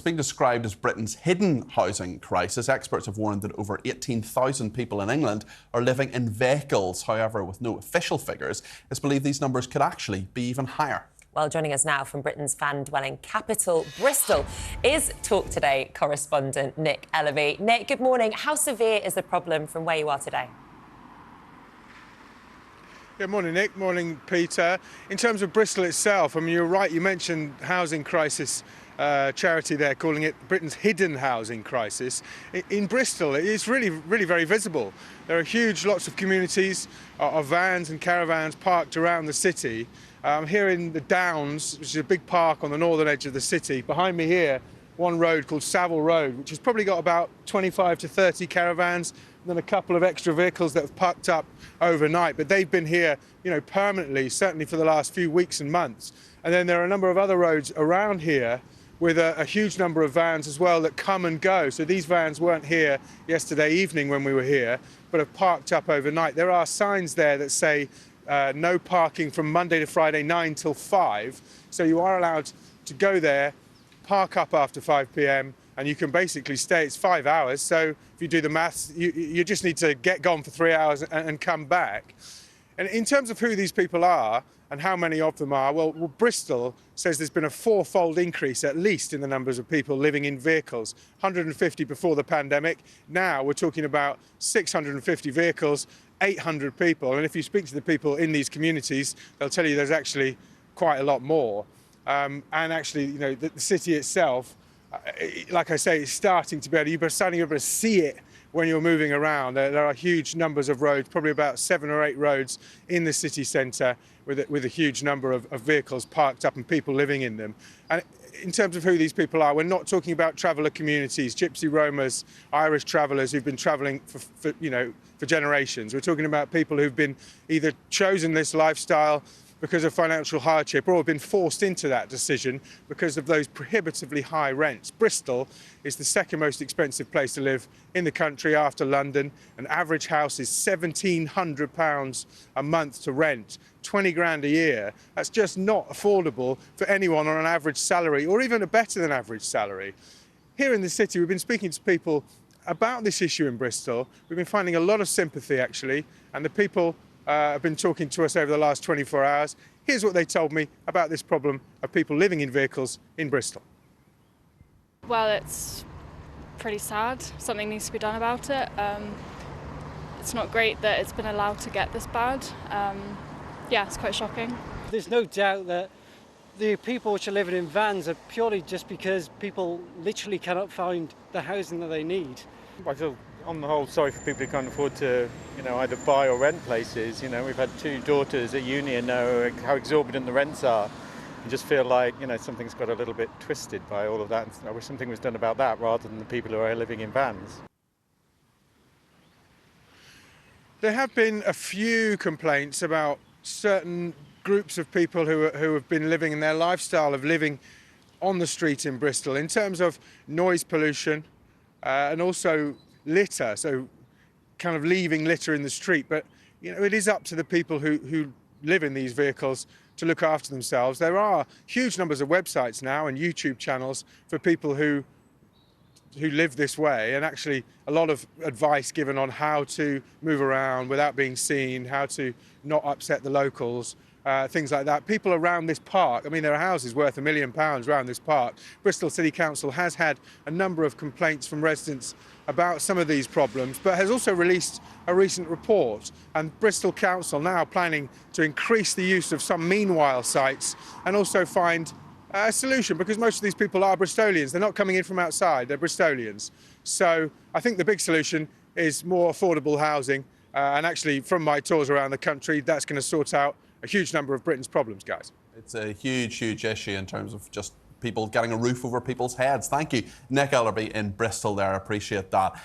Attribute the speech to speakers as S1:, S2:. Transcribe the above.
S1: being described as Britain's hidden housing crisis. Experts have warned that over 18,000 people in England are living in vehicles. However, with no official figures, it's believed these numbers could actually be even higher.
S2: Well, joining us now from Britain's van-dwelling capital, Bristol, is talkTV correspondent Nick Ellerby. Nick, good morning. How severe is the problem from where you are today?
S3: Good morning, Nick. Morning, Peter. In terms of Bristol itself, I mean, you're right, you mentioned housing crisis charity there, calling it Britain's hidden housing crisis. In Bristol, it's really very visible. There are huge lots of communities of vans and caravans parked around the city. Here in the Downs, which is a big park on the northern edge of the city, behind me here, one road called Savile Road, which has probably got about 25 to 30 caravans, and then a couple of extra vehicles that have parked up overnight. But they've been here, permanently, certainly for the last few weeks and months. And then there are a number of other roads around here with a huge number of vans as well that come and go. So these vans weren't here yesterday evening when we were here, but have parked up overnight. There are signs there that say no parking from Monday to Friday, 9 till 5. So you are allowed to go there, park up after 5 p.m, and you can basically stay. It's 5 hours, so if you do the maths, you just need to get gone for 3 hours and come back. And in terms of who these people are and how many of them are, well, Bristol says there's been a fourfold increase, at least, in the numbers of people living in vehicles. 150 before the pandemic. Now we're talking about 650 vehicles, 800 people. And if you speak to the people in these communities, they'll tell you there's actually quite a lot more. And actually, the city itself, like I say, is starting to be able to see it when you're moving around. There are huge numbers of roads, probably about 7 or 8 roads in the city centre with a huge number of vehicles parked up and people living in them. And in terms of who these people are, we're not talking about traveller communities, gypsy roamers, Irish travellers who've been travelling for generations. We're talking about people who've been either chosen this lifestyle because of financial hardship or have been forced into that decision because of those prohibitively high rents. Bristol is the second most expensive place to live in the country after London. An average house is £1,700 a month to rent, 20 grand a year. That's just not affordable for anyone on an average salary or even a better than average salary. Here in the city, we've been speaking to people about this issue in Bristol. We've been finding a lot of sympathy, actually, and the people have been talking to us over the last 24 hours. Here's what they told me about this problem of people living in vehicles in Bristol.
S4: Well, it's pretty sad. Something needs to be done about it. It's not great that it's been allowed to get this bad. Yeah, it's quite shocking. There's no doubt that the people which are living in vans are purely just because people literally cannot find the housing that they need.
S5: I feel, on the whole, sorry for people who can't afford to, either buy or rent places. We've had 2 daughters at uni and know how exorbitant the rents are. And just feel like, something's got a little bit twisted by all of that. I wish something was done about that rather than the people who are living in vans.
S3: There have been a few complaints about certain groups of people who have been living in their lifestyle of living on the street in Bristol in terms of noise pollution and also litter, so kind of leaving litter in the street. But it is up to the people who live in these vehicles to look after themselves. There are huge numbers of websites now and YouTube channels for people who live this way, and actually a lot of advice given on how to move around without being seen, how to not upset the locals, things like that. People around this park, I mean, there are houses worth £1 million around this park. Bristol City Council has had a number of complaints from residents about some of these problems, but has also released a recent report. And Bristol Council now planning to increase the use of some meanwhile sites and also find a solution, because most of these people are Bristolians. They're not coming in from outside, they're Bristolians. So I think the big solution is more affordable housing. And actually, from my tours around the country, that's going to sort out a huge number of Britain's problems, guys.
S1: It's a huge issue in terms of just people getting a roof over people's heads. Thank you, Nick Ellerby in Bristol there. I appreciate that.